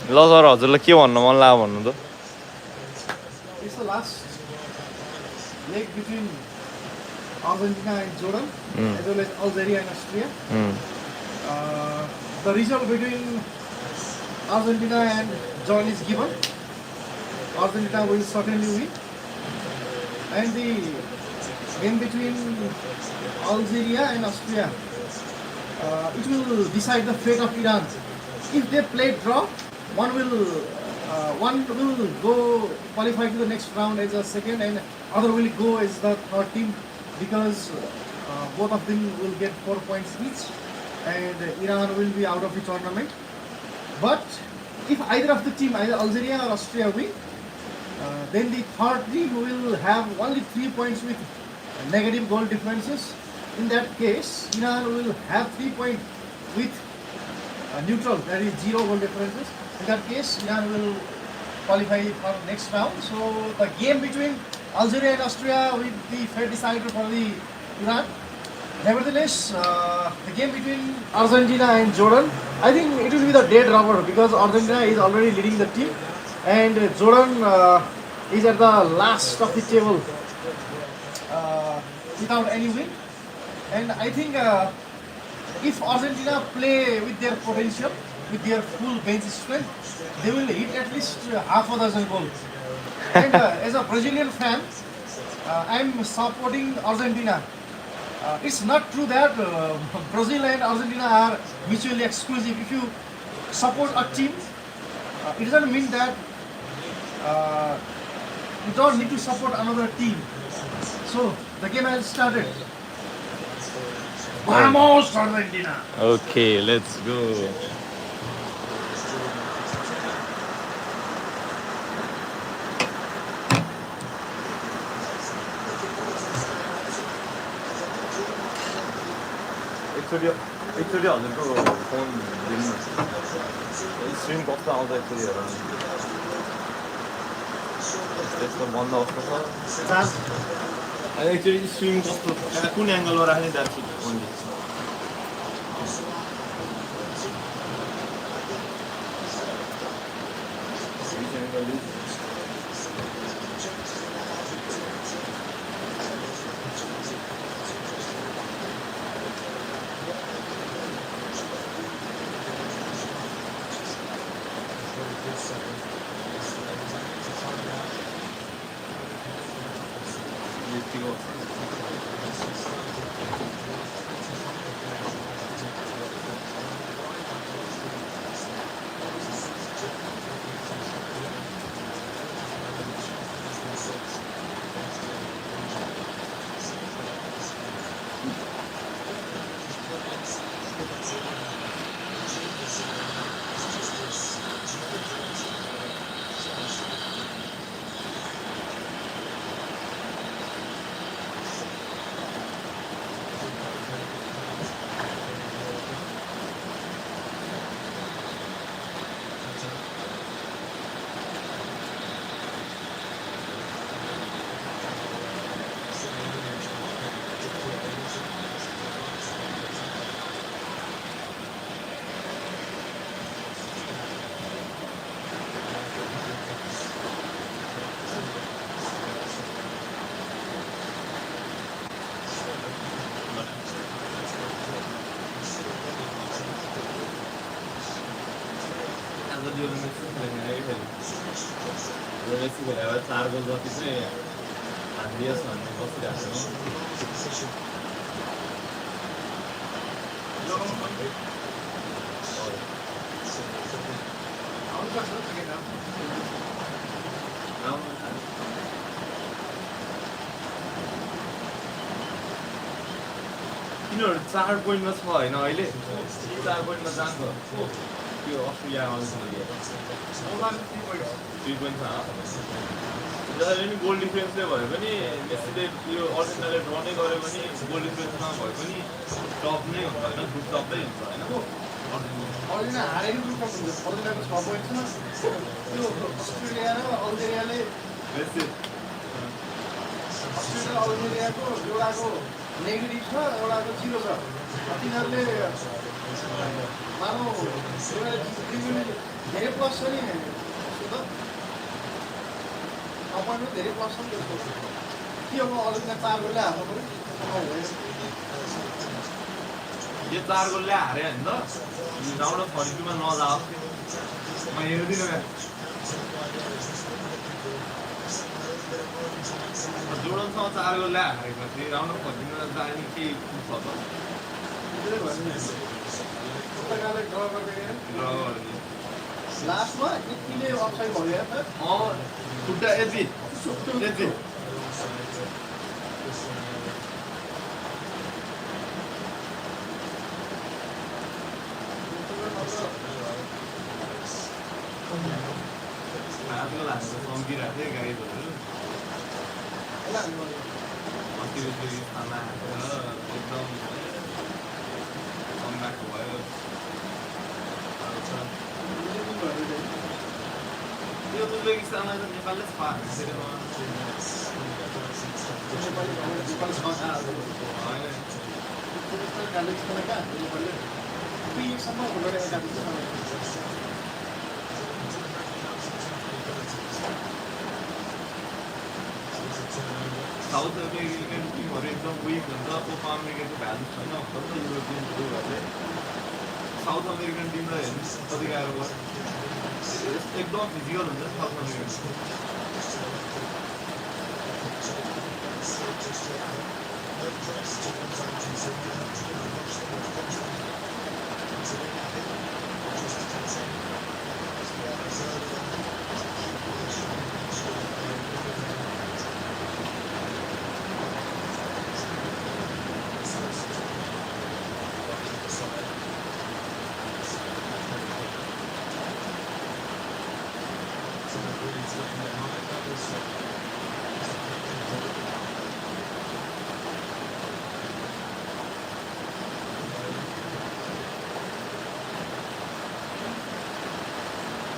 ल सर हजुरलाई के भन्न मन लाग्यो भन्नु त It's the last leg between Argentina and Jordan, as well as Algeria and Austria. The result between Argentina and Jordan is given. Argentina will certainly win. And the game between Algeria and Austria, it will decide the fate of Iran. If they play draw, one will go qualify to the next round as a second, and other will go as the third team, because both of them will get 4 points each, and Iran will be out of the tournament. But if either of the team, either Algeria or Austria win, then the third team will have only 3 points with negative goal differences. In that case, Iran will have 3 points with neutral, that is 0 goal differences. In that case, Iran will qualify for next round. So the game between Algeria and Austria will be fair decider for the Iran. Nevertheless, the game between Argentina and Jordan, I think it will be the dead rubber, because Argentina is already leading the team, and Jordan is at the last of the table without any win. And I think if Argentina play with their potential, with their full bench strength, they will hit at least half a dozen goals. And as a Brazilian fan, I am supporting Argentina. It's not true that Brazil and Argentina are mutually exclusive. If you support a team, it doesn't mean that you don't need to support another team. So the game has started. Vamos, Argentina! Okay, let's go. एकचोटि हजुरको phone दिनु stream कस्तो आउँछ एकचोटि हेर त्यसको बन्द कस्तो छ एकचोटि स्ट्रिम कस्तो कुन एङ्गलमा राख्ने जान्छ फोन Messi goleava 4 gols जति चाहिँ हान्दियोस् भन्ने बसिरहेको तिनीहरू 4 पोइन्टमा छ हैन अहिले 4 पोइन्टमा जान्छ त्यो अस्ट्रेलिया आउँछ जसरी पनि गोल डिफ्रेन्सले भयो पनि मेसीले यो अर्जेन्टिनाले ड्र नै गर्यो भने गोल डिफ्रेन्समा भए पनि टप नै हुन्छ होइन ग्रुप टपै हुन्छ होइन अर्जेन्टिना हारेर ग्रुप टप हुन्छ अर्जेन्टिनाको 6 पोइन्ट छ त्यो अस्ट्रेलिया र अल्जेरियाले अस्ट्रेलिया र अल्जेरियाको एउटाको नेगेटिभ छ एउटाको 0 छ तिनीहरूले मानौ धेरै प्लस छ नि अपोइन्टमेन्ट धेरै प्लस छ नि त्यसको के अब अरू दिन 4 गोलले हार्नु पऱ्यो यो 4 गोलले हारे हैन त राउन्ड अफ 32 मा नजाओस् म हेर्दिन बे जोडनसँग 4 गोलले हारेपछि राउन्ड अफ 32 मा जाने के छ त लास्टमा यतिले अफसाइड भयो यार खुट्टा यति हातको लाग्छ सम्किरहेको थिएँ गाईहरू अस्ति खाना एकदम कमब्याक भयो यो उज्बेकिस्तानमा त नेपालले साउथ अमेरिकन टिमहरू एकदम विक हुन्छ कोपा अमेरिकाको भ्यालु छैन भन्छ युरोपियन टुरहरूले साउथ अमेरिकन टिमलाई हेर्नु कति गाह्रो भयो एकदम फिजिकल हुन्छ south American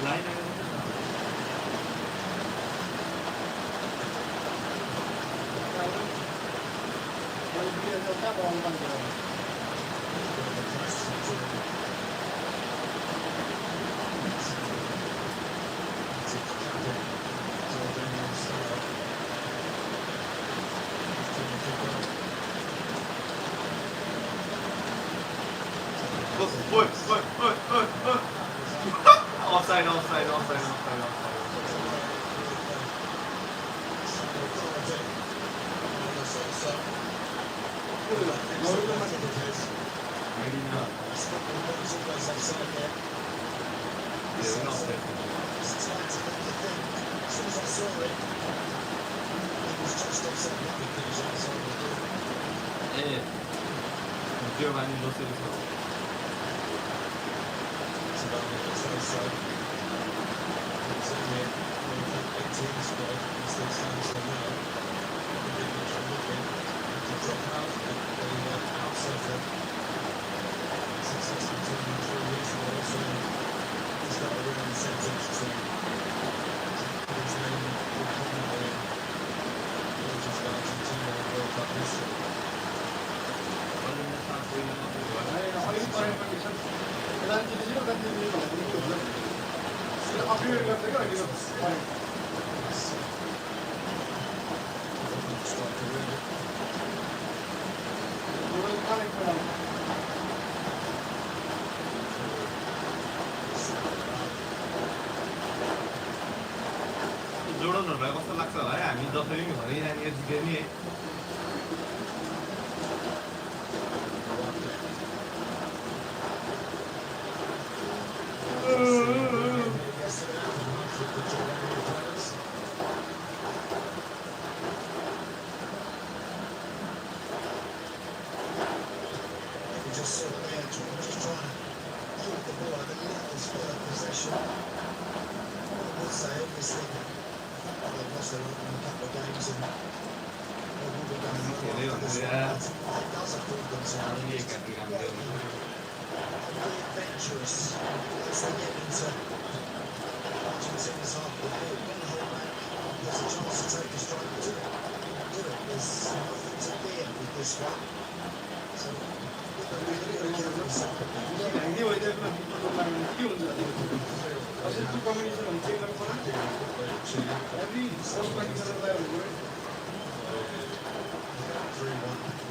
line Offside. Maybe not. Yeah, we're not safe. Giovanni lo stesso. जोडनहरूलाई कस्तो लाग्छ होला है हामी जसरी पनि भरे यहाँनिर जिते नि है assistive communication हुन्छ एकदम पर्यो every post practice गरेर हुन्छ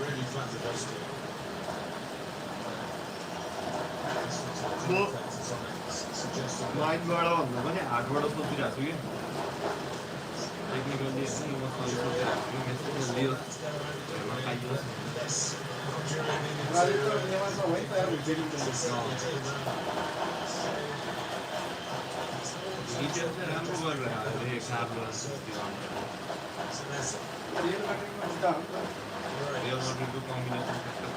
really flat the best team. माइन्डबाट भन्दा पनि हार्टबाट सोचिरहेको छु कि टेक्निकली यसो म सही सोचिरहेको छु मेसेज लियोस् घरमा खाइयोस् राजेन्द्र नेवार त है तयार हुन्छ डिटेल्स चाहिँ राम्रो गरेर अरे कार्डमा रियल म्याड्रिडमा जुत्ता हो नि त रियल म्याड्रिडको कम्बिनेसन कस्तो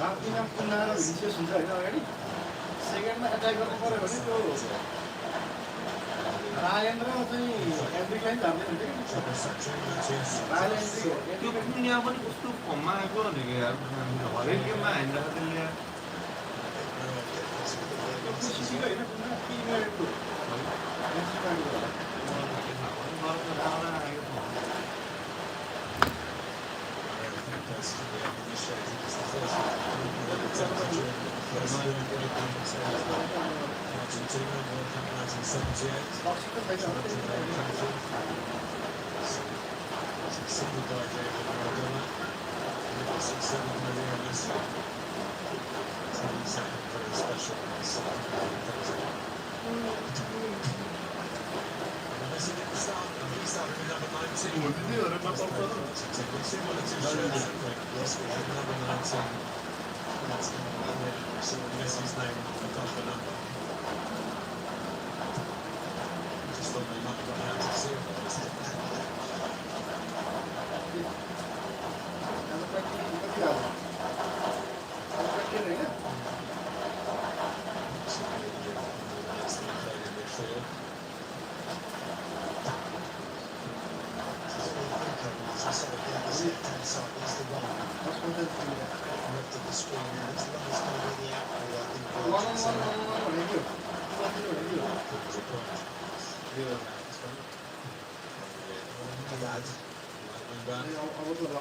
राफ्टिङमा पुनाएर भिनिसियस हुन्छ होइन अगाडि सेकेन्डमा एट्याक गर्नु पऱ्यो भने त्यो राजेन्द्र चाहिँ एन्ड्रिकलाई पनि झार्दैन हुन्छ त्यो पुण्य पनि कस्तो फर्ममा आएको भनेको यार हरेक गेममा हानिरहेको त्यसले यार सिसीको होइन पुना पिमेडको Argentina, World Cup 1978. Succeeded by David Maradona. Succeeded by Leo Messi. Something very special in this Messi didn't start, he started with number 19. Yes, we had number 19. So Messi's name above the number. Just thought they might have got out of serious.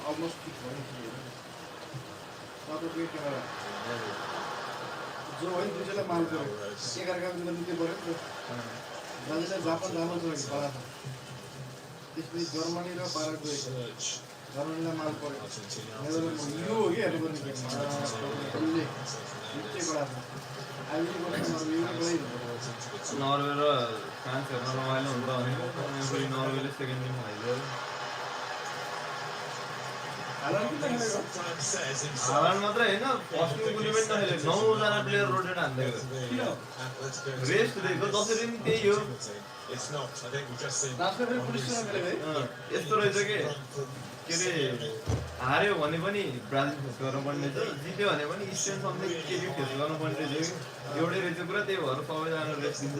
almost pick one here. Not a great जो है दुईजना माल पऱ्यो एघारका बेला निकै पऱ्यो राजेलाई Japan राम्रो छ बडा छ त्यसपछि जर्मनी र पाराग्वे जर्मनीलाई माल पऱ्यो नेदरल्यान्ड यो हो कि हेर्नु पर्ने निकै बडा छ अहिले नर्वे र फ्रान्स हेर्न रमाइलो हुन्छ भने नर्वेले सेकेन्ड टिम हाल्यो हालान्ड मात्र होइन फर्स्ट टिम कुनै पनि नखेले 9जना प्लेयर रोटेट हान्दै रेस्ट दिएको जसरी पनि त्यही हो यस्तो रहेछ के अरे हार्यो भने पनि ब्राजिल फेस गर्नुपर्ने छ जित्यो भने पनि स्पेन सँगै के फेस गर्नुपर्ने रहेछ कि एउटै रहेछ कुरा त्यही भएर सबैजना रेस्ट दिन्छ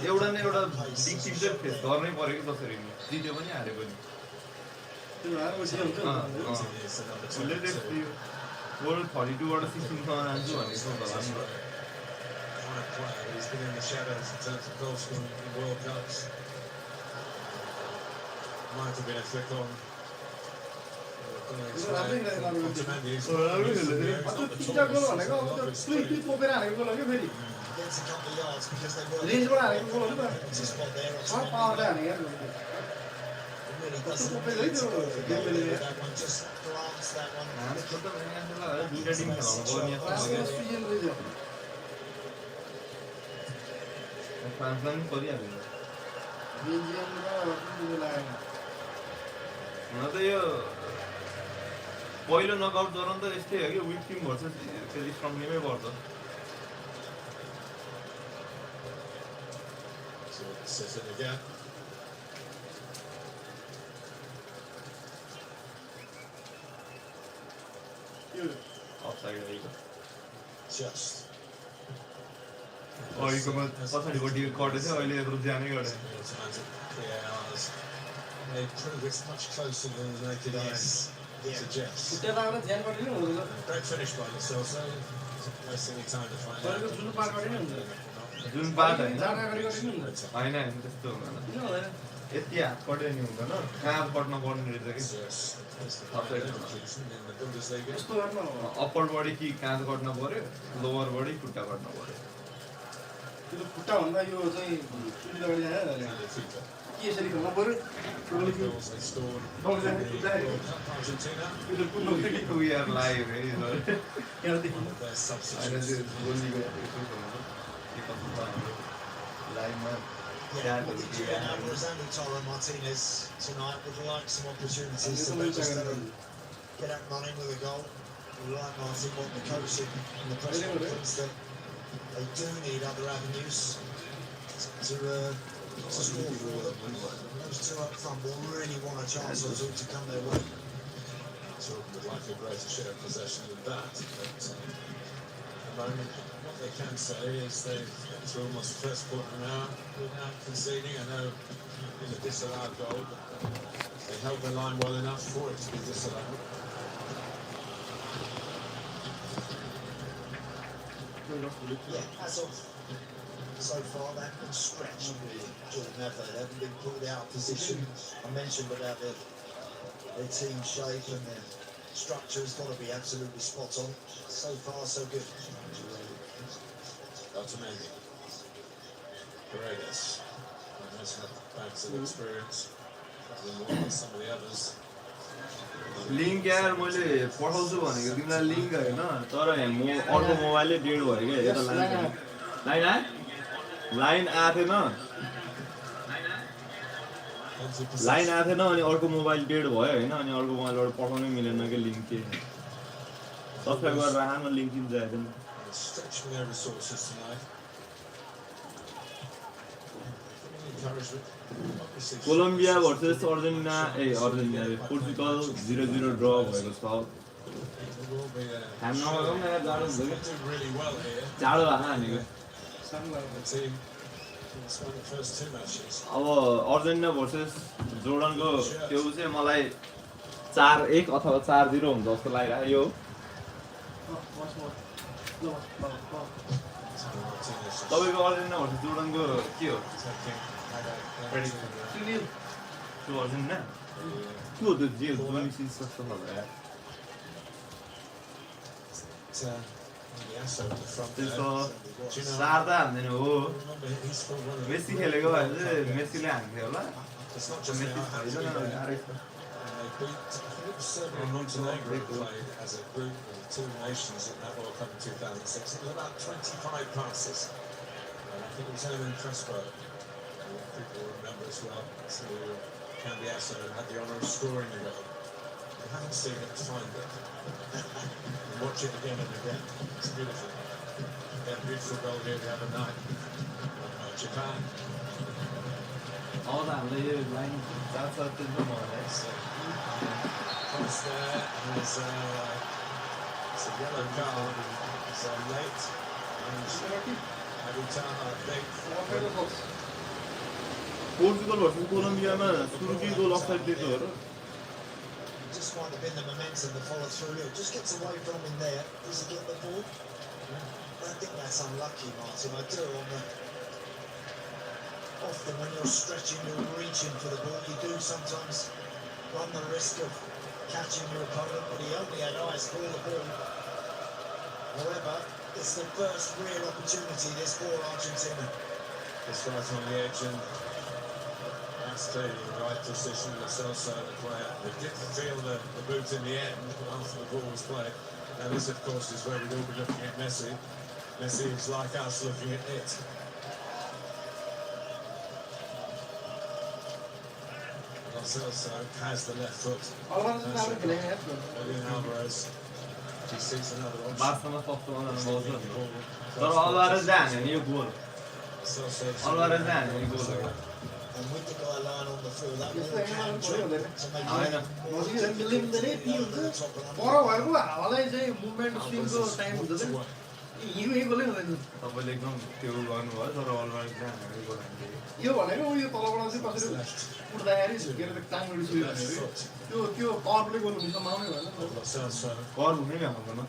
एउटा न एउटा बिग टिम चाहिँ फेस गर्नै पऱ्यो कि जसरी पनि जित्यो पनि हार्यो पनि उसले रेस्ट दियो वर्ल्ड 32बाट 16 सम्म जान्छु भन्ने सोच होला नि Might have been a flick on. हुन त यो पहिलो नकआउट गराउनु त यस्तै हो कि विक टिम भर्सेस फेरि स्ट्रङ टिमै पर्छ अहिलेकोमा पछाडिपट्टि कटेछ अहिले यत्रो ज्यानै गरे They prove it's much closer than the naked eye suggests. Great finish by the Celso. Wasting any time to find out. जुन बाटो होइन जाँदा अगाडि गरेको नि त। होइन होइन त्यस्तो हुँदैन किन हुँदैन? यति हात कट्यो नि हुँदैन काँध कट्न पर्ने रहेछ कि यस्तो गर्नु अप्पर बडी कि काँध कट्न पर्यो लोवर बडी खुट्टा कट्न पर्यो त्यो खुट्टा भन्दा यो चाहिँ चुली अगाडि जाने के यसरी खोल्नु पर्यो टोटली त्यो ठाउँ जाने कुद्दाखेरि यो त कुद्नु We are live, right? यहाँदेखि होइन त्यो गोलीको live मा Yeah, what did you get out of Toro Martinez tonight? Would like some opportunities to get up running with a goal. We like Martin what the coaching and the press conference that they do need other avenues to score for them. Those two up front will really want a chance or two to come their way. So would like a greater share of possession than that. But at the moment, what they can say is they've got through almost the first quarter now without conceding. I know it was a disallowed goal, but they held the line well enough for it to be disallowed. Yeah, as of so far, they've been stretched really. Jordan, have they? They haven't been pulled out of position. I mentioned about their team shape and their structure has got to be absolutely spot on. So far, so good. Otamendi. Paredes. Has had bags of experience than more than some of the others. Link यार मैले पठाउँछु भनेको तिमीलाई link होइन तर म अर्को मोबाइलले डेड भयो क्या यता लाइन लाइन आएको थिएन लाइन आएको थिएन अनि अर्को मोबाइल डेड भयो होइन अनि अर्को मोबाइलबाट पठाउनै मिलेन क्या लिङ्क के सब्सक्राइब गरेर राख न लिङ्क पनि जाएको थिएन Stretching their resources tonight. Encouragement. Obviously, Colombia versus Argentina Argentina Portugal 0-0 draw भएको छ will be हाम नगरौँ न यार जाडो हुन्छ they do really well here. जाडो लाग्छ हामीको The team has won the first two matches. अब अर्जेन्टिना भर्सेस जोर्डनको त्यो चाहिँ मलाई 4-1 अथवा 4-0 हुन्छ जस्तो लागिरहेको यो तपाईँको अर्जेन्टिना भर्सेस जोर्डनको के हो त्यो अर्जेन्टिना के हो त्यो जे जोनिसिस जस्तो खालको यार त्यसो चार त हान्दैन हो मेसी खेलेको भए चाहिँ मेसीले हान्थ्यो होला मेसी छैन गाह्रै छ Serbia and Montenegro played as a group of two nations at that World Cup in 2006. It was about 25 passes. And I think it was Herman Crespo, who people will remember as well, to Cambiasso and had the honour of scoring the goal. If you haven't seen it, find it. And watch it again and again. It's beautiful. We had a beautiful goal here the other night. Japan. अब त हामीलाई यो line 4-7 दिन्छ मलाई Cross there, and it's a yellow card. So late, and every time I think Portugal versus कोलम्बियामा सुरुकी goal offside दिएको हो र Just might have been the momentum that followed through. Look, just gets away from him there. Does he get the ball? I think that's unlucky, Martin. I do on the. Often when you're stretching, you're reaching for the ball. You do sometimes run the risk of catching your opponent, but he only had eyes for the ball. However, it's the first real opportunity this for Argentina. it's right on the edge, and that's clearly the right decision. Celso, the player, who didn't feel the boot in the end after the ball was played. Now this, of course, is where we'd all be looking at Messi. Messi is like us looking at it. Celso has the left foot. Julian Alvarez. He sees another option. बार्सामा सक्छ भनेर बोल्छ तर Alvarez हान्यो नि यो goal Alvarez हान्यो नि goal हो And with the guy lying on the field, that ball can होइन तपाईँले एकदम त्यो गर्नुभयो तर अलवारेज हान्यो गोल हान्यो यो भनेको यो तलबाट चाहिँ कसरी उड्दाखेरि झुकेर टाङबाट सुयो भनेको त्यो पावरले गोल हुने सम्भावना भएन कर हुने नि हाम्रोमा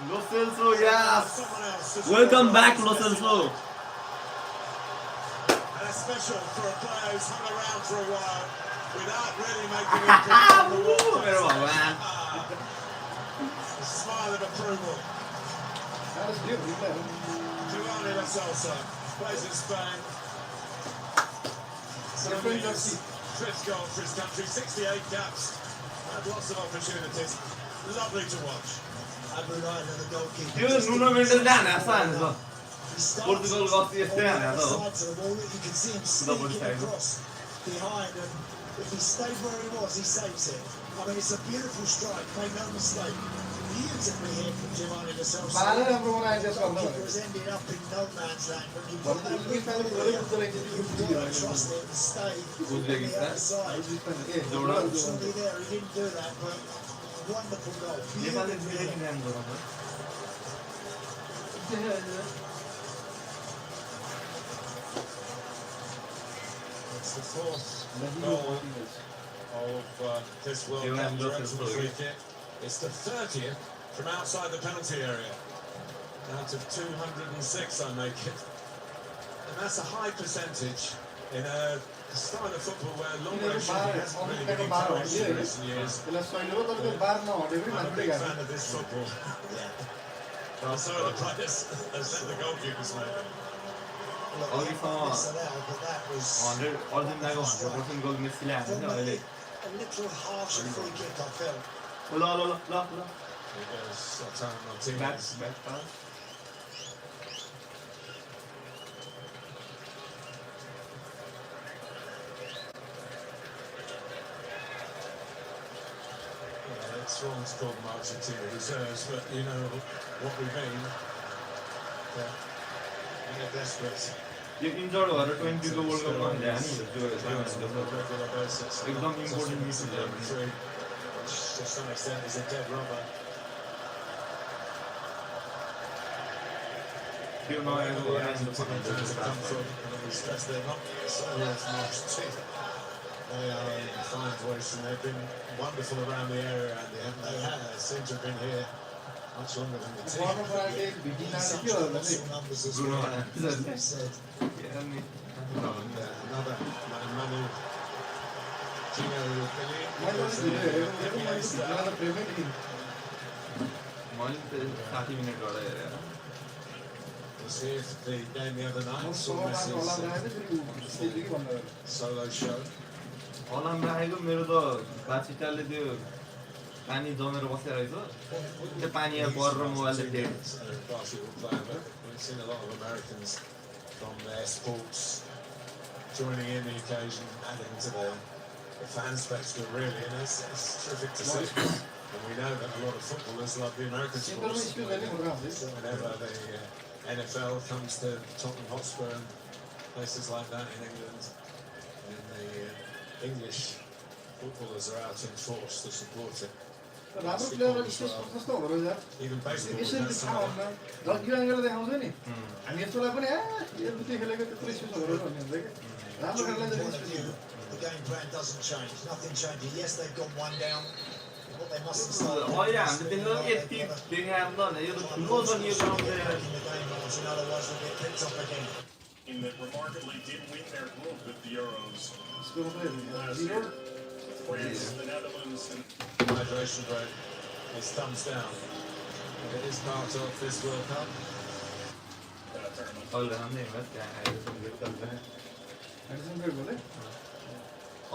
Lo Celso, yes! Someone else just Welcome scored. back, Lo Celso. And it's special for a player who's hung around for a while without really making an impact on the World Very Cup. well, man. A smile of approval. That is good. Giovanni Lo Celso plays in Spain. Different jersey. Fifth goal for his country, 68 caps. Had lots of opportunities. Lovely to watch. Abu Ryan, the goalkeeper. त्यो नुनो मेन्डेसले हानेको छ हानेको छ He starts पोर्तुगलको अस्ति यस्तै on the हानेको छ हो outside to the ball. You can see him Double sneaking side. across behind, and if he stayed where he was, he saves it. I mean, it's a beautiful strike. Make no mistake. Beautifully hit from Giovanni Lo Celso. बाह्र राम्रो बनाएर The त्यसमा goalkeeper has ended up in no man's land, but he put that Uzbekistan ball को गरे there. कुद्दो रहेछ You've got to trust it and stay on the other side. Jordan. Surely there, he didn't do that, but wonderful goal. नेपालले Beautiful धेरै goal. ध्यान गराउँछ It's the fourth goal of this World Giovanni Cup Lo direct from Celso. the free kick. It's the 30th from outside the penalty area. Out of 206, I make it. And that's a high percentage in a style of football where long range shooting hasn't really been encouraged in recent years. त्यसलाई सहिले हो तपाईँको बार नहटे पनि I'm a मान्छे big गएको fan of this football. Well, so are the players, as the goalkeepers maybe. Look, Oh, he you saw- missed it out, but that was 100 अर्जेन्टिनाको 100% goal मेस्सीले हान्छ नि अहिले a little harsh a free kick, I felt. ल ल ल ल ल Here goes Sultan back Martinez. Back pass Yeah, it's wrong to call them Argentina reserves, but you know what we mean. Yeah. And they're desperate. यो injured भएर 20 को world कपमा ल्यायो नि त्यो Fans on a regular basis. एकदम important miss हुन्छ Three, which to some extent is a dead rubber. त्यो नआएको भए Fans राम्रो have come from, and we stress they're not so marched. They are in fine voice, and they've been wonderful around the area, and they seem to have been here much longer than the team. गर्नु पराले भिटिना Such के हो भने colossal numbers as Bruno well. Fernandes. As you said. Another Manu Gino मैले पनि video हेरेको मैले भिडियोमा त प्रेमै थिएँ मैले त 60 मिनट गरेर हेरेर was here for the game the other night. म Saw सबै मात्र होला Messi's बनाएर फेरि स्टेजदेखि भन्दा solo show. अलार्म राखेको मेरो त बाछिटाले त्यो पानी जमेर बसेर रहेछ त्यो पानी यहाँ परेर मोबाइल देखेँ Basketball player, but we've seen a lot of Americans from their sports joining in the occasion, adding to the fan spectacle really, and it's terrific to see. And we know that a lot of footballers love the American सेन्टरमा sports. Spill गर्ने कुरा हुन्छ Whenever the NFL comes to Tottenham Hotspur and places like that in England, and the English footballers are out in force to support it. राम्रो प्लेयरलाई stage जस्तो हुँदो रहेछ Even baseball यसरी has थाहा some of हुन्न जग्गी रङ्गेर देखाउँछ नि हामी यस्तोलाई पनि यो बुद्धि खेलेको त्यत्रो स्पेस हुँदो रहेछ भन्ने हुन्छ कि राम्रो From खेल्ने the point चाहिँ of view, the game plan doesn't change. Nothing changes. Yes, they've gone one down. What they mustn't start doing अहिले is हामीले देख्दा पनि यति देखाएम त यो त ठुलो छ नि यो ग्राउन्ड चाहिँ breaking the game margin, otherwise they'll get picked up again. team that remarkably did win their group at the Euros score मात्रै last हेर्ने year. France, the Netherlands, and hydration break is thumbs down. It is part of this World Cup. tournament. अहिले राम्रै भयो त्यहाँ आएर चल्छ Edison brake भयो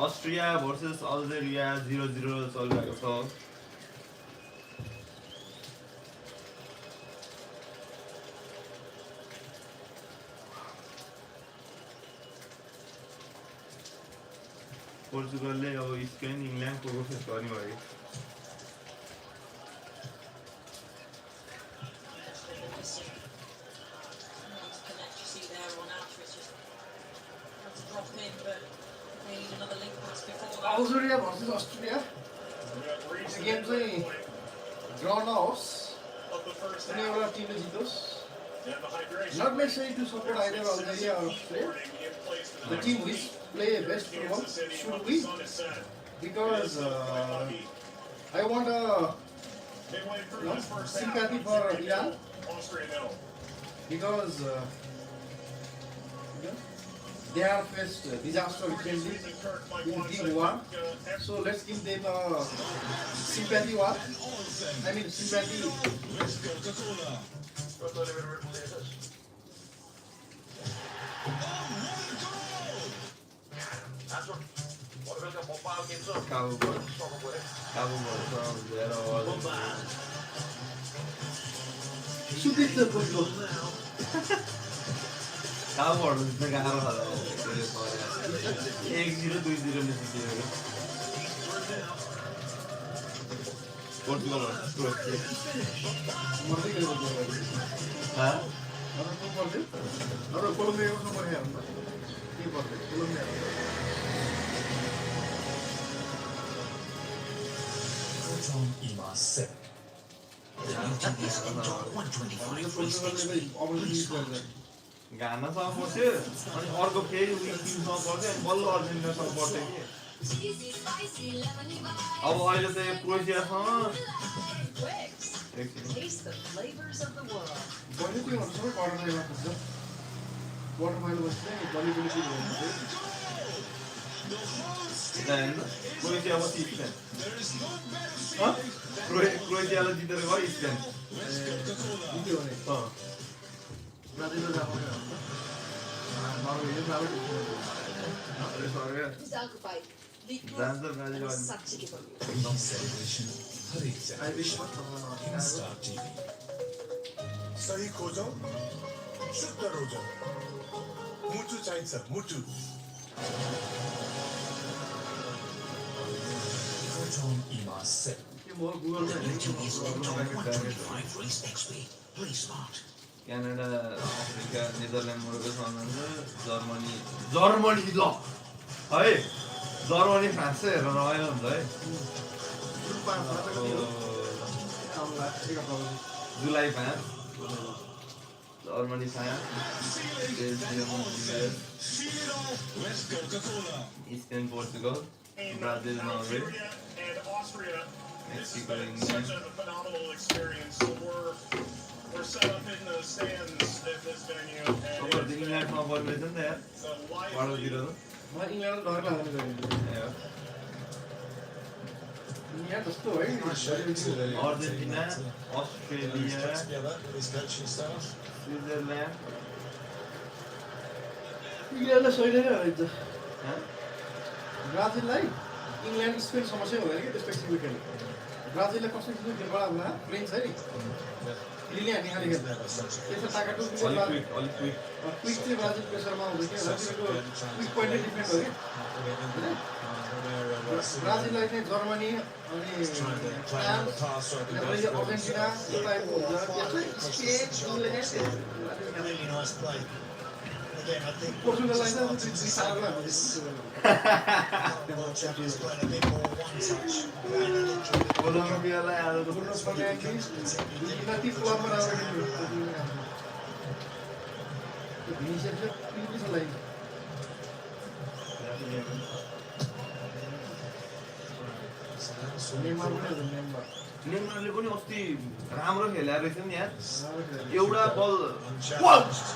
Austria versus Algeria 0-0 चलिरहेको छ पोर्चुगलले अब स्पेन इङ्ल्यान्डको कोसिस गर्ने भयो Algeria versus Australia. The game चाहिँ ड्र नहोस् Of the first कुनै half, एउटा टिमले जितोस् and the hydration not necessary to support either Algeria or Australia. in place for The the team which play best football Kansas City should when the win sun is set. because Is, I want a Midway through this first half, sympathy for Iran Austria nil. because they have faced disaster recently in the war. So let's give them a sympathy war. I mean sympathy. Shoot the football. How are the Garo? 1-0, 2-0 Portugal Ghana सँग पर्थ्यो अनि अर्को फेरि उयो टिमसँग पर्थ्यो अनि बल्ल अर्जेन्टिनासँग पर्थ्यो कि अब अहिले त यो क्रोएसियासँग Taste the flavors of the world. then Croatia पछि स्पेन क्रोएसियाले जितेर गयो स्पेन जान्छ ब्राजिल सही खोजौँ शुद्ध रोजौँ मुटु चाहिन्छ मुटु क्यानाडा अफ्रिका नेदरल्यान्ड मोरक्को सँग जर्मनी जर्मनी ल है जर्मनी फ्रान्स चाहिँ हेरेर रमाइलो हुन्छ है जुलाई 5 Germany 5 Spain Portugal Brazil Norway Mexico, England. Such a phenomenal experience. So we're set up in the stands at this venue. And Over the England from what was in there? it's a lively- What was the other? Argentina, Australia, Switzerland. Huh? ब्राजिललाई England Spain समस्या हुँदैन कि त्यसपछि wicket ब्राजिललाई कसरी जित्नु गेमबाट हुँदैन plains है नि लिने हान्ने खाले खेल्छ त्यसमा ताकाटु All quick. क्विक चाहिँ ब्राजिल प्रेसरमा आउँछ कि ब्राजिलको क्विक पोइन्टै डिफ्रेन्ट हो कि ब्राजिललाई चाहिँ जर्मनी अनि फ्रान्स अर्जेन्टिना यो टाइपको हुन्छ त्यसलाई Spain England really nice play again I think पोर्चुगललाई चाहिँ साह्रो लाग्छ World Champions playing a bit more one touch and a little bit Colombiaलाई आज त Bruno Fernandes कति क्लबमा राम्रो खेल्यो Vinicius पिलिस लाइन नेमार पनि हो नेमार नेमारले पनि अस्ति राम्रो खेले रहेछ नि यार एउटा बल Unchallenged.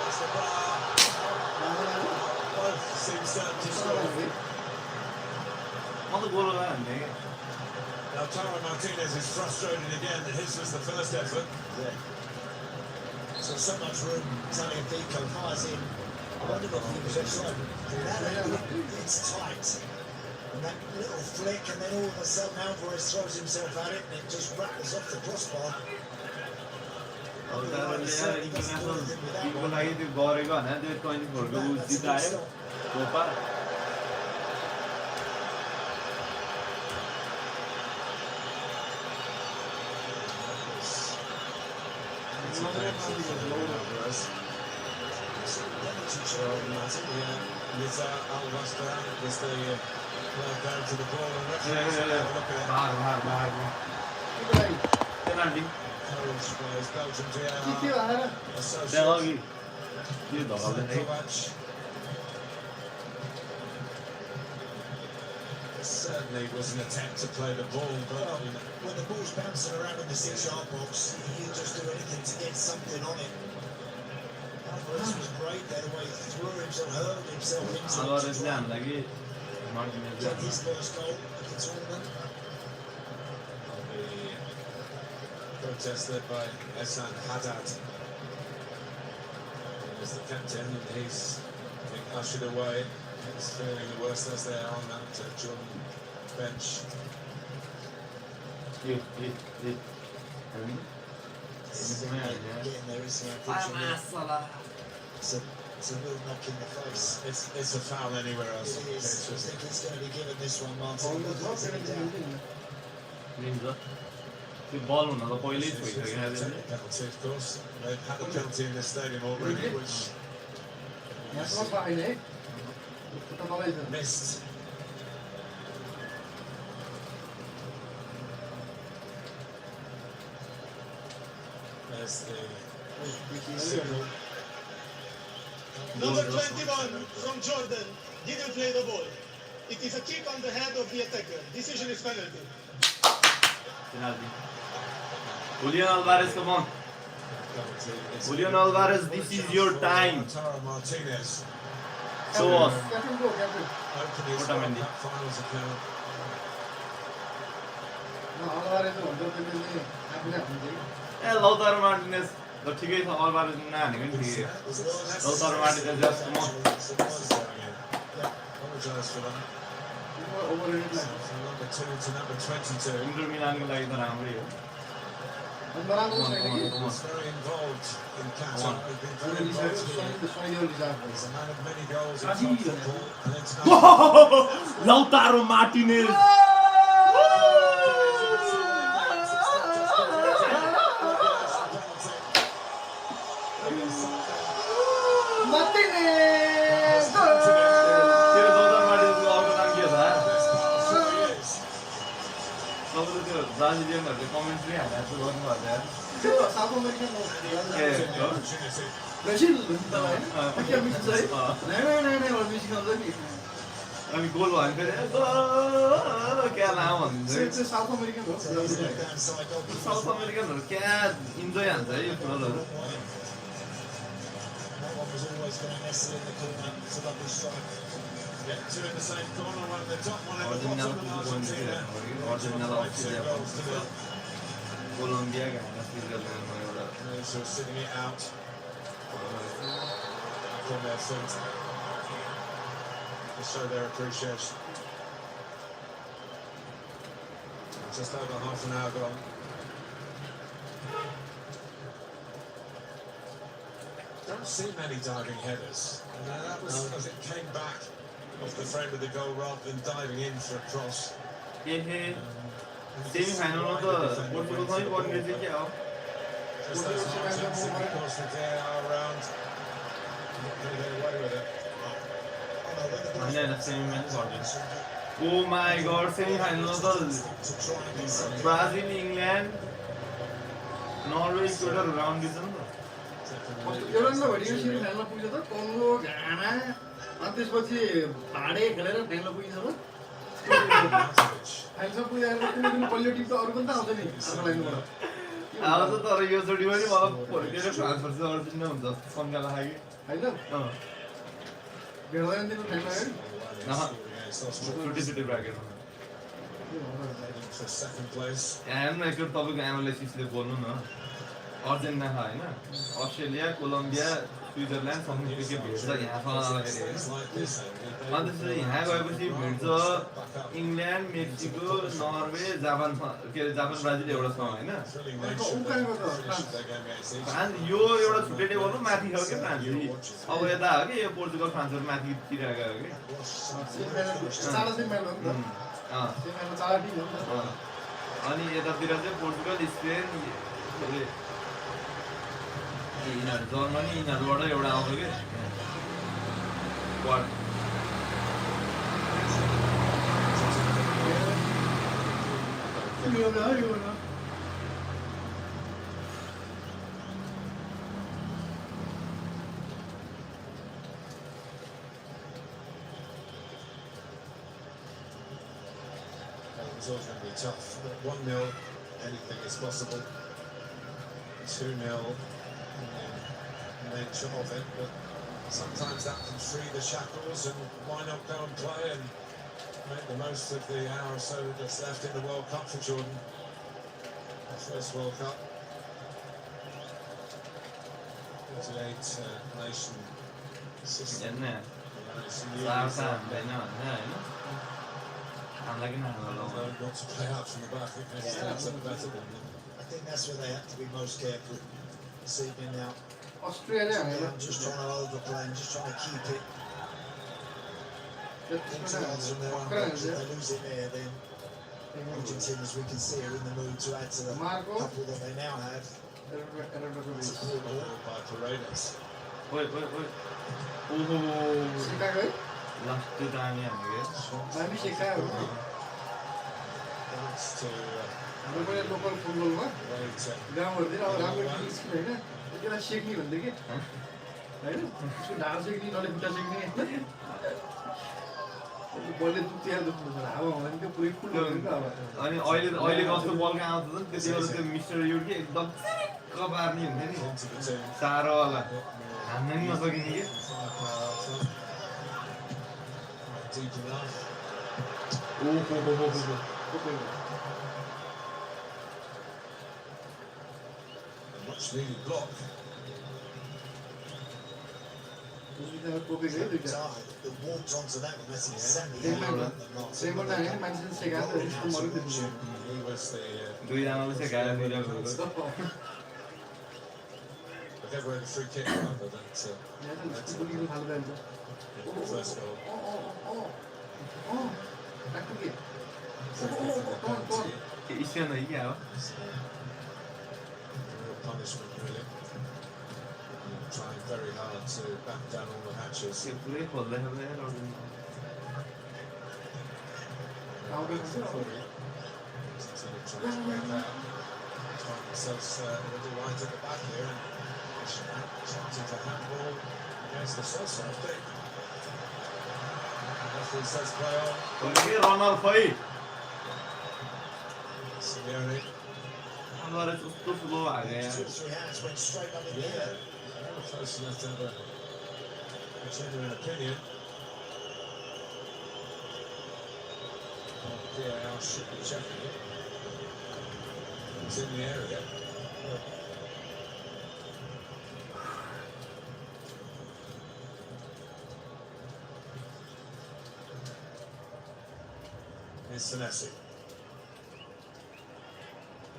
That's the bar. Both seem certain to score. म त गोल हान्ने के Now Taro Martinez is frustrated again that his was the first effort. so much room Tagliafico fires in I wonder if he was offside it's tight and that little flick and then all of a sudden Alvarez throws himself at it and it just rattles off the crossbar तारोले यार international टिमको लागि त्यो गरेको हैन त्यो 24 को जितायो Copa Lisa Alvastra is the well down to the ball and referee look at it. बाहर penalty Encouraged by his Belgian जित्यो GR आएर त्यहाँ associate. अघि यो धगाल्दै Kovac. certainly was an attempt to play the ball, but Well, when the ball's bouncing around in the 6-yard box, he'll just do anything to get something on it. Alvarez was great there, the way he threw himself, hurled himself into it. Alvarezले हामीलाई Get his first goal of the tournament. the protest led by Ehsan Haddad. He's the captain, and he's being ushered away. He's feeling the worst as they are on that Jordan bench. Getting there, isn't he? Unfortunately. It's a real knock in the face. It's a foul anywhere else. It is. I think he's going to be given this one, Martin. But there's any doubt. त्यो बल हुन त पहिल्यै छोइसक्यो क्या Penalty, of course. They've had a penalty in this stadium already, which missed. There's the signal. Number 21 from Jordan didn't play the ball. It is a kick on the head of the attacker. Decision is penalty. Julian Alvarez, come on. Julian Alvarez, this is your time. Lautaro Martinez Show us. opened his World Cup finals account. Lautaro Martinez. ल ठिकै छ Alvarez नहानेको नि ठिकै Lautaro Martinez just come on. Apologise for that. From number 2 to number 22. Inter Milanको लागि त राम्रै हो. He's very involved in Qatar. He's been very involved here. He's a man of many goals in club football and international. Lautaro Martinez. Brazilianहरुले commentary हालेको गर्नु भएको यार त्यो साउथ अमेरिकन हो ब्राजिल हुन्छ हैन के मिस है नै और मिस गर्छ नि अनि गोल भयो भने फेरि क्या नाम भन्छ त्यो साउथ अमेरिकन हो साउथ अमेरिकनहरु क्या इन्जोय हान्छ है यो फुटबलहरु That one was always going to nestle in the corner. It's a lovely strike. Yeah, two in the same corner, one at the top, one at the Argentina bottom, and Argentina. Argentina Goals to nil. Colombia Ghana स्विजरल्यान्डमा एउटा Those who are sitting it out on their feet to show their appreciation. Just over half an hour gone. Don't see many diving headers. And that was because it came back off the frame of the goal rather than diving in for a cross. Semi फाइनलमा त पोर्चुगल सँगै पर्ने चाहिँ के हो Just those hard chances, of course, with the AR round. Not going to get away with it. हैन सेमीमा चाहिँ पर्दैन ओ माय गॉड सेमी फाइनलमा त Brazil England Norway equator round दिन्छ नि त एउटा नभएपछि सेमी फाइनलमा पुग्छ त कङ्गो घाना अनि त्यसपछि भाडे खेलेर फाइनलमा पुगिन्छ त फाइनलमा पुगेर कुनै बलियो टिम त अरु पनि त आउँछ नि अर्को लाइनबाट अब त तर यो चोटि पनि मलाई के ट्रान्सफर चाहिँ अर्जेन्टिना हुन्छ सम्झना लाग्यो हैन भेट्दैन तिम्रो फाइनलमा है छुट्टी ब्राकेट For second place. हेर्नु एकचोटि तपाईँको एनालाइसिसले बोल्नु न अर्जेन्टिना छ होइन अस्ट्रेलिया कोलम्बिया स्विजरल्यान्ड सँगै के भेट्छ यहाँ फलाउँदाखेरि अनि त्यसपछि यहाँ गएपछि भेट्छ इङ्ल्यान्ड मेक्सिको नर्वे जापान के अरे जापान ब्राजिल एउटा छ होइन फ्रान्स यो एउटा छुट्टै टेबल माथि छ क्या फ्रान्स अब यता हो कि यो पोर्चुगल फ्रान्सहरू माथितिर गयो कि अनि यतातिर चाहिँ पोर्चुगल स्पेन यिनीहरू जर्मनी यिनीहरूबाट एउटा आउँछ कि quad it's always going to be tough. 1-0, anything is possible. 2-0, nature of it, but sometimes that can free the shackles, and why not go and play and make the most of the hour or so that's left in the World Cup for Jordan. The first World Cup. 48 nation system. Isn't it? I'm like Not to play out from the back, it makes sense better than them. I think that's where they have to be most careful this evening now. Australia I'm just trying to overplay and just trying to keep it into odds from their own box. If they lose it there, then Argentina, as we can see, are in the mood to add to the couple that they now have. It's a poor ball. By Paredes. Wait. Oh. Last two time हामी सिकायो Thanks to हाम्रो पनि local फुटबलमा wait, गाउँहरुतिर अब राम्रो team skill हैन त्यसलाई सिक्ने भन्दै के हैन त्यसको ढाड सिक्ने नले खुट्टा सिक्ने बलले दुख्या दुख्नु छ हावा भने त्यो पुरै फुल हुन्छ अब अनि अहिले कस्तो बलका आउँछ त त्यतिबेला त्यो मिस्टर युड के एकदम कबार्नी हुन्थ्यो नि into the team. सारो वाला हान्न नि नसकिने के Deep enough. Oh. A much needed block. कोपेको है दुईटा The walked onto that one, that's exactly Same how number. that Martin same बना है मान्छेले सिकायो त यसको मरु दिन्छ He was the दुईजनाले चाहिँ गाडी दिइरहेको they gave away the free kick rather than यहाँ त बुलिङ थाल्दै हुन्छ the first goal. राख्नु के Free kick for the penalty. Stand हो कि क्या हो Real punishment really. Trying very hard to back down all the hatches. त्यो पुरै खोल्दै खोल्दै Argentina trying to break out. Find themselves a little right at the back here and attempting to handball against the Sosa, I think. Referee says play on. Runner खै Simeone. गरे कस्तो slow हाल्यो यहाँ 2-3 hands went straight up in the air. Never close enough to have a genuine opinion. VAR should be checking it. It's in the area. It's Senesi.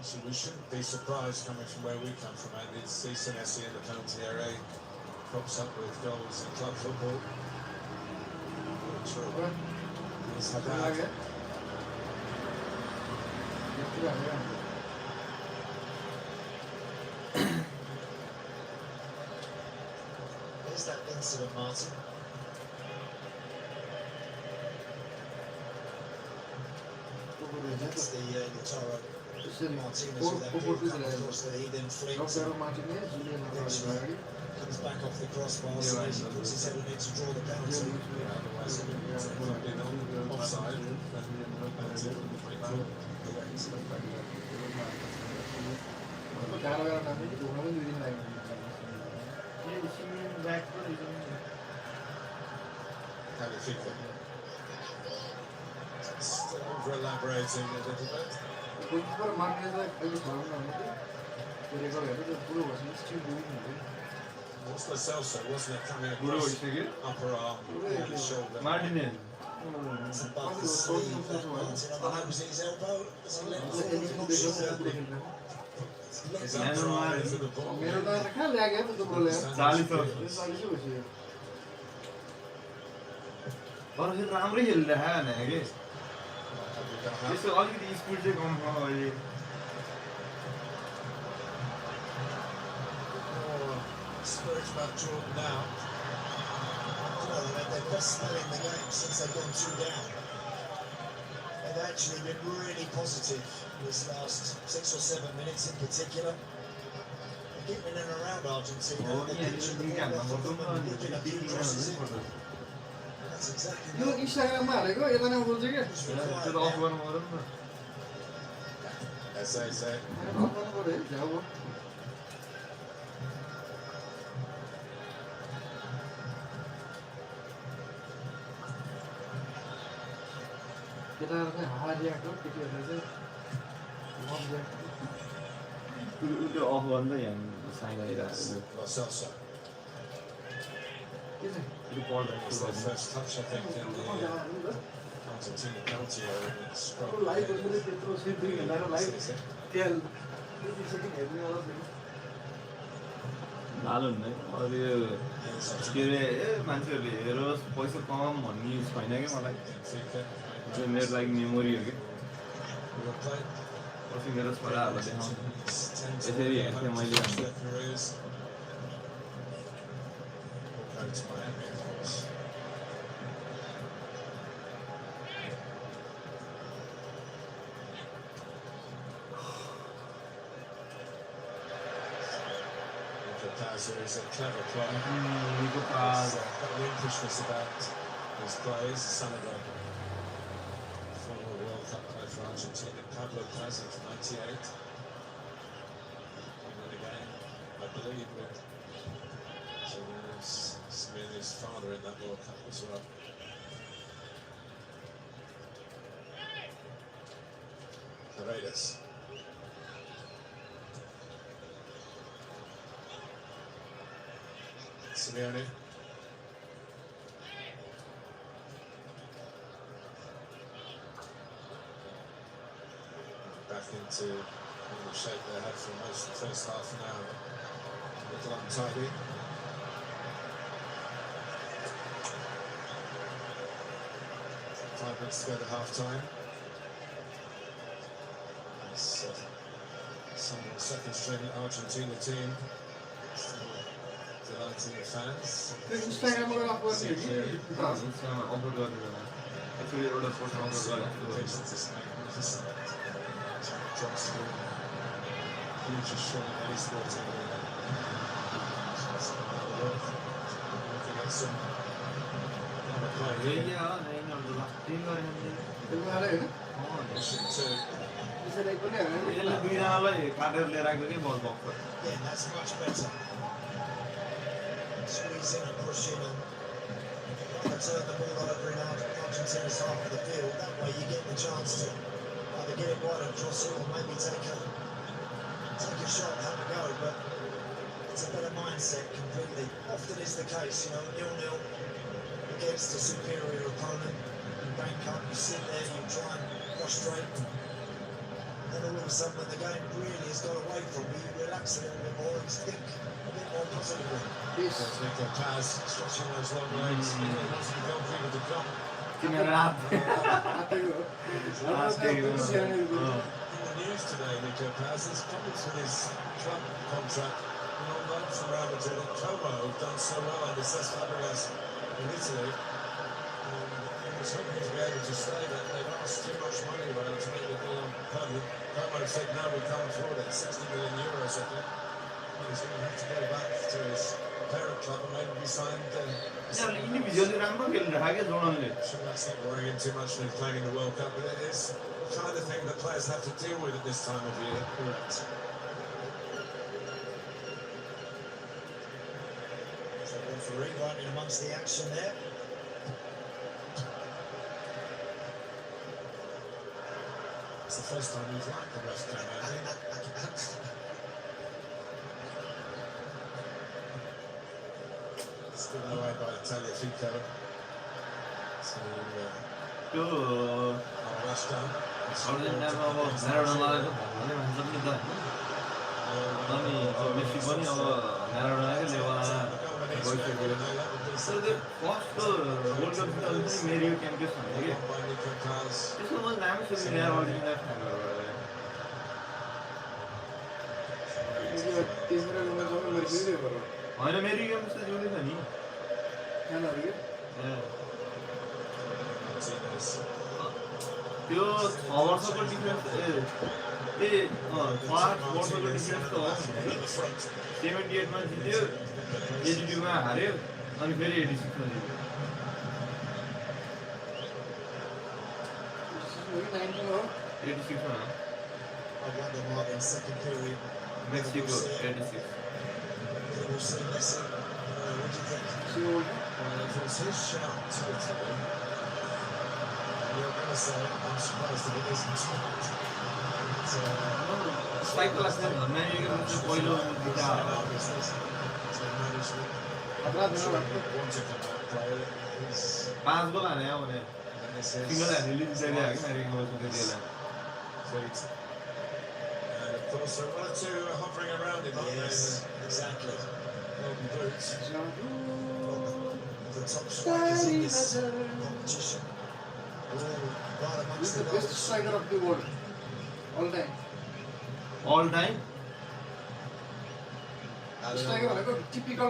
So we shouldn't be surprised coming from where we come from, Andy, to see Senesi in the penalty area. Pops up with goals in club football. Sure. He's had that. There's that incident, Martin. That's the Toro Martinez with that big cross that he then flings. Eventually comes back off the crossbar, so he puts his head in it to draw the penalty. Otherwise, it would have been offside. How do you think that? Still over-elaborating a little bit. What's the Celso, wasn't it, coming across upper arm, the shoulder. Martinez It's above the sleeve, that Martin. I don't know, was it his elbow? Was he letting the His upper arm into the ball. मेरो त कहाँ लाग्यो त तिम्रो lab 40 हो 40 हो छ तर फेरि राम्रै खेलिरहेको भने के त्यसो अलिकति स्पिड चाहिँ कम छ अहिले spirit about Jordan now. You know, they've had their best spell in the game since they've gone 2 down. They've actually been really positive this last 6 or 7 minutes in particular. They're getting in and around Argentina. हो They're नि pitching the यहाँ ball off of them and looking a few crosses in. त्यो That's exactly यो what इन्स्टाग्राममा हालेको यता नै बोल्छ के was required त अफ now. गर्नु पर्यो नि त As they say. त्यो अफ गर्दा यहाँ साइन आइरहेको Lo Celso. त्यो पढ्दा It's their first touch, I think, in the Argentina penalty area. And it's हाल हुन्न अब यो के अरे मान्छेहरूले हेरोस् पैसा कम भन्ने छैन क्या मलाई त्यो मेरो लागि मेमोरी हो कि पछि मेरो छोराहरूलाई देखाउँछु यसरी हेर्थेँ मैले Is a clever player. Nico Paz. Very impishness about his plays. Son of a former World Cup player for Argentina, Pablo Paz in '98. And then again, I believe, with Simeone's father in that World Cup as well. Paredes. Simeone. Back into the shape they had for most of the first half an hour. A little untidy. Five minutes to go to half time. It's some second string Argentina team. Delighting the fans. Instagram upload upload गरिदिनु actually एउटा post upload गरेको Patience is magnificent. Johnson, huge shot in any sporting looking at some यही हो यिनीहरू त team गरेर mission two. यसले दुईजनालाई काटेर लिएर आएको कि बल box Yeah, that's much better. Squeeze in and push in and turn the ball over in Argentina's half of the field. That way you get the chance to either get it wide and cross it or maybe take a shot and have a go. But it's a better mindset completely. Often is the case, 0-0 against a superior opponent. You bank up, you sit there, you try and frustrate. Then all of a sudden when the game really has got away from you, you relax a little bit more and think a bit more positively. There's Nico Paz stretching those long legs. He wants to go people to come. किनेर आएको In the news today, Nico Paz is coming to his club contract and on loan from Real Madrid at Como, who've done so well under Cesc Fabregas in Italy. And he was hoping to be able to stay, but they've asked too much money around to make the deal permanent. Como said, no, we can't afford it. 60 million euros, I think. He's going to have to go back to his parent club and maybe be signed. Individually राम्रो खेलिरहेको क्या जोडनले Sure, that's not worrying him too much when he's playing in the World Cup, but it is the kind of thing that players have to deal with at this time of year. Correct. So referee right in amongst the action there. It's the first time he's liked the ref came in. It's given away by Tagliafico. So, त्यो that's done. अर्जेन्टिनामा अब म्याराडोनालाई त भन्नै भन्छ नि त अनि अब Messi पनि अब म्याराडोनाकै लेभलमा गइसक्यो तर त्यो फर्स्ट वर्ल्ड कप जित्दा पनि मेरियो क्याम्पेस भन्थ्यो कि By Nico Paz. त्यसमा मैले दामी सुनेँ यार अर्जेन्टिना फ्यानहरू होइन मेरियो क्याम्पेस त जिउँदै छ नि Martinez. त्यो 6 वर्षको डिफरेन्स 5 वर्षको डिफरेन्स त हो 78 मा जित्यो 82 मा हार्यो अनि फेरि 86 मा जित्यो 86 मा wonder, Mark, in second period, Mexico 86. whether we'll see Messi. What do you think? See what? Well, if it's his shout totally, you're going to say I'm surprised that it isn't. But, Strike लाग्छ America चाहिँ पहिलो जिता obviously, to manage the खतरा थियो what he wanted from that player. He's 5 goal हाने हो भने and this single is हाने लिन्छ रे हैन अमेरिकाको त्यतिबेला feet. And of course, there are one or two hovering around him, aren't Yes, exactly. they? Golden boots. The top strikers in this competition. All right He's amongst the the best goals. striker of the world. All time. all time Striker भनेको typical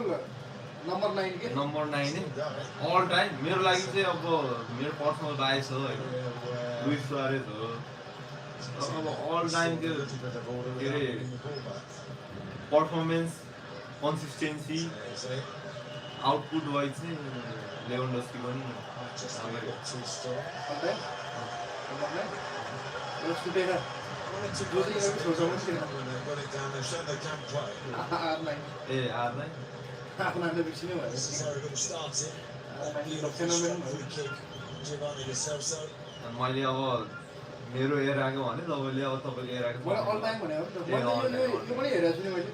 number 9 के. Number 9 Still going. all time मेरो लागि चाहिँ अब मेरो personal बाइस हो हैन Where, लुइस सुआरेज हो अब all time a त्यो little bit of order के without अरे winning the ball back. Performance consistency So, output wise चाहिँ लेभेन्डोस्की पनि just a little too strong. All time. Number 9. Let's do that. One or two Those are goals young players, when obviously. they've got it down, they've shown they can play. R9. A आर्नै R9 बिर्सिनु भयो. This is how we're going to start it. R9 Beautiful phenomenon shot, हो. free kick. Giovanni Lo Celso. मैले अब मेरो air आएको भने तपाईँले अब तपाईँको एयर आएको मलाई all time भनेको नि त. ए, all मैले time, all यो पनि हेरेको छु नि मैले.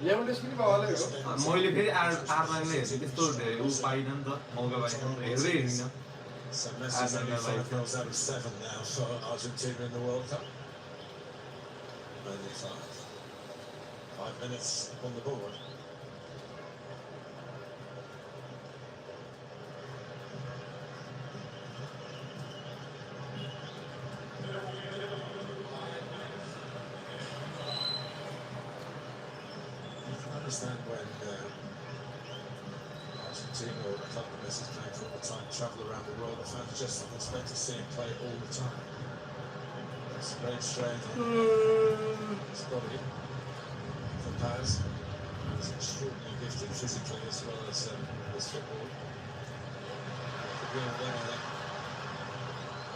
लेभेन्डोस्की पनि बाबाले हो. मैले फेरि आर्लाइनले हेरेँ त्यस्तो धेरै ऊ पाइनँ नि त मौका पाइनँ नि त हेर्दै हेरिनँ So Messi's only 5 goals out of 7 now for Argentina in the World Cup. Only 5. 5 minutes on the board. You can understand when Argentina or the club that Messi's playing for all the time travel around the world, the fans just don't expect to see him play all the time. It's great strength in his body for Paz. He's extraordinarily gifted physically as well as football. Could be on there, I think.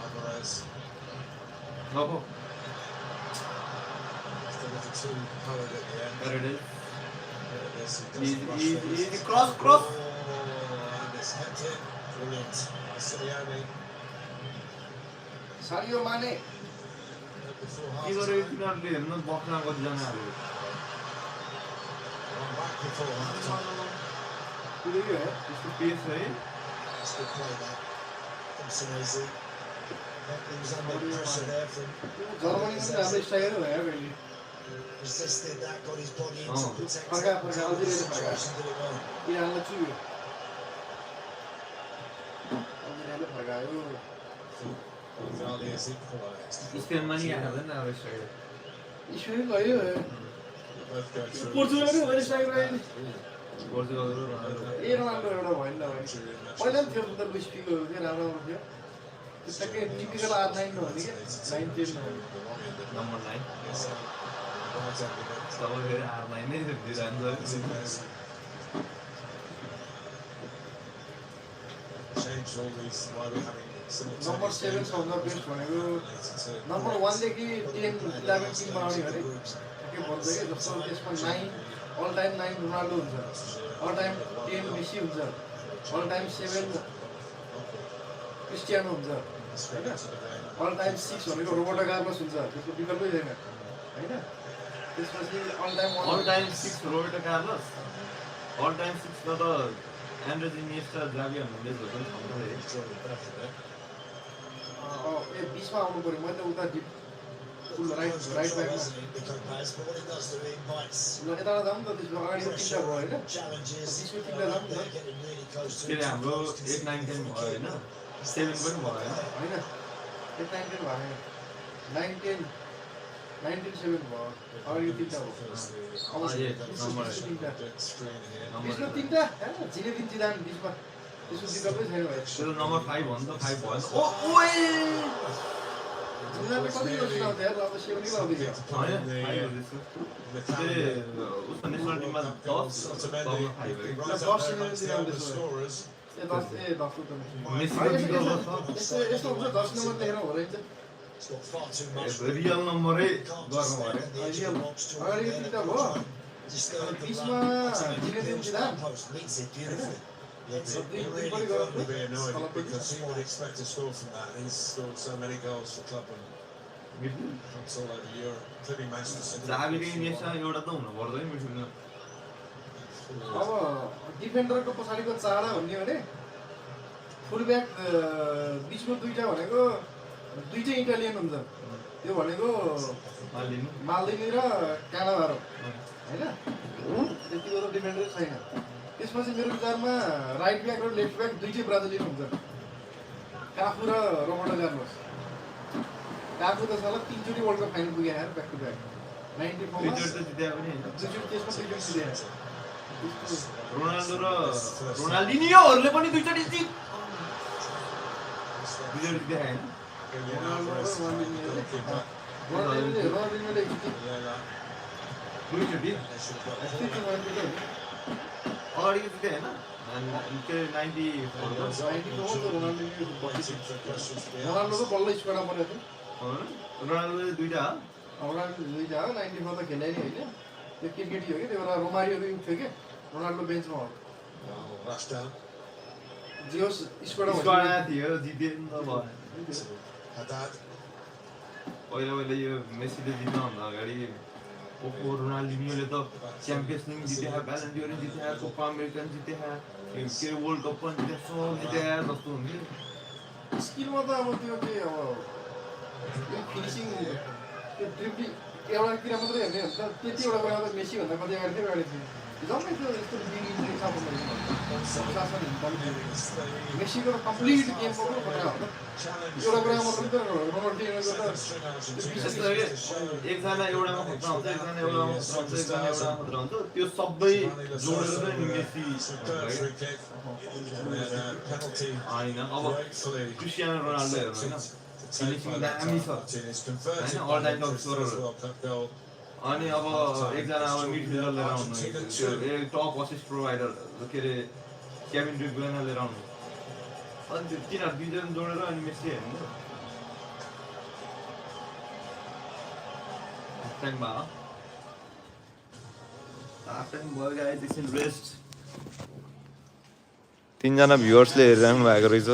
Alvarez, अब just a little too hurried at the end. there it is There it is, he doesn't rush easy things. cross Oh, and it's headed in. Brilliant. By Simeone. साडियो माने. Before के half गरेको time. तिनीहरूले हेर्नु बक्ना कतिजनाहरू One back before half time. कुदेको है. त्यस्तो पेस है That's good play that. From Senesi. He was under pressure there from Germany पनि राम्रो स्ट्राइकर हो यार अहिले. resisted that, got his body Oh. into protect Forgot, it. forgot, I'll do it, forgot. Situation, did it well. इरानलाई चुयो. अल्जेरियाले फर्कायो. Gonzalez has equalised. स्पेनमा नि आएको हुँदैन अब striker Spain गयो. Both go through. पोर्चुगलले हुँदैन स्ट्राइकर अहिले. पोर्चुगल र रोनाल्डो ए रोनाल्डो एउटा भएन त भने. पहिला पनि थियो त लुइस फिगोहरू थियो राम्रो राम्रो थियो. त्यस्तै टिपिकल R9 नहुने के 9 10 नहुने. Number 9 Yes, right argument. तब फेरि आर्लाइन नै दिइरहन्छ Change all these. Why we're having number 7 छ भन्दा बेस्ट भनेको नम्बर 1 देखि 10 11 टिममा आउने भने के भन्छ के जस्तो त्यसमा 9 अल टाइम 9 रोनाल्डो हुन्छ. अल टाइम 10 मेसी हुन्छ. अल टाइम 7 क्रिस्टियानो हुन्छ. हैन? अल टाइम 6 भनेको रोबर्टो कार्लोस हुन्छ. त्यसको विकल्पै छैन. हैन? त्यसपछि all time 1 all time 6 Roberto Carlos all time 6 मा त एन्ड्रेस इनिएस्टा जावी हर्नान्डेजहरु पनि छ ए 20 मा आउनु पर्यो. मैले त उता डिप फुल राइट ब्याकमा Wasn't it, Nico Paz, but what it does do, it invites ल यता जाम त त्यसमा अगाडि तिनटा pressure, भयो हैन. challenges. त्यसको तिनटा जाम They're त getting really close to के it. अरे हाम्रो 8 9 10 भयो हैन 7 पनि भयो हैन हैन. 8 9 10 भयो. 9 10 9 10 7 भयो. अगाडि यो तिनटा हो. अझै नम्बर त्यसको तिनटा हैन जिनेदिन जिदान 20 मा त्यसको विकल्पै छैन भाइ. त्यो नम्बर 5 हो नि त 5 भयो ओ ओए जिदानले कति गर्छ त यार अब 7 नै लाउँदै थियो. हैन 5 हो त्यसको ए उसको नेसनल टिममा 10 तब 5 हो ए 10 ए 10 त मेसीको विकल्प छ यस्तो यस्तो हुन्छ 10 नम्बर देखेर हो रहेछ. It's got far too much. Real नम्बरै Can't गर्नु just stand पर्यो on the edge of the box, draw अगाडि there, तिनवटा and भयो try and disturb the बिचमा run. I think Zinedine Bill's जिदान post meets it beautifully. He'd really Everybody got probably be annoyed up there. because he would expect to score from that. He's scored so many goals for club and clubs all over Europe, including Manchester City. चाबीले नेसा एउटा त हुनु पर्दैन मिडफिल्डमा अब डिफेन्डरको पछाडिको चाडा भन्ने भने फुलब्याक बिचको दुईटा भनेको दुईटै इटालियन हुन्छ त्यो भनेको मालिनु माल्दिनी र कानाभारो होइन त्यतिको त डिफेन्डर छैन त्यसपछि मेरो विचारमा राइट ब्याक र लेफ्ट ब्याक दुईटै ब्राजिलियन हुन्छ काफु र रोबर्टो कार्लोस काफु त साला 3 चोटि वर्ल्ड कप फाइनल पुग्यो यार ब्याक टु ब्याक 94 मा दुईचोटि त जित्या पनि हैन दुईचोटि त्यसमा दुईचोटि जिते रोनाल्डो र रोनाल्डिनियोहरुले पनि दुईचोटि जित्यो दुईचोटि जित्या हैन रोनाल्डिनियोले जिते दुईचोटि अगाडि जित्या हैन के 94 रोनाल्डोको बल्ल स्कोरमा परेको थियो रोनाल्डोले दुईटा रोनाल्डो दुईटा हो 94 त खेले नि होइन त्यो क्रिकेट हो कि त्यो बेला रोमारियो पनि उठ्थ्यो कि रोनाल्डो बेन्चमा हो Rush down. जियोस स्कोरमा स्कोरा थियो जिते नि त भयो Haddad. पहिला पहिला यो मेसीले जित्नुभन्दा अगाडि ओहो रोनाल्डिनियोले त च्याम्पियन्स लिग जित्या ब्यालेन्डियर जित्या कोपा अमेरिकन जित्या के वर्ल्ड कप पनि जित्या सब जित्या जस्तो हुन्थ्यो स्किलमा त अब त्यो के अब त्यो फिनिसिङ त्यो ड्रिब्लिङ एउटा कुरा मात्रै हेर्ने हो नि त त्यति एउटा कुरा त मेसी भन्दा कति अगाडि थियो जम्मै त्यो यस्तो बिग इन्जुरी छ मेसीको त कम्प्लिट गेमको पनि खतरा हो एउटा कुरा मात्रै त रोनाल्डिनियोको त यस्तो के एकजना एउटामा खतरा हुन्छ एकजना एउटामा खतरा हुन्छ एकजना एउटामा खतरा हुन्छ त्यो सबै जोडेर नै मेसी Penalty. हैन अब Rightfully. क्रिस्टियानो रोनाल्डो हेर्नु हैन फिनिसिङ दामी छ Martinez converted हैन all time top his scorer first World Cup goal. अनि अब एकजना अब मिडफिल्डर लिएर आउनु त्यो टप असिस्ट प्रोभाइडर के अरे केभिन डी ब्रुयना लिएर आउनु अनि त्यो तिनीहरू दुईजना जोडेर अनि मेसी हेर्नु टाइम भयो हाफ टाइम भयो गाइस एकछिन रेस्ट 3 जना भ्युअर्सले हेरिरहनु भएको रहेछ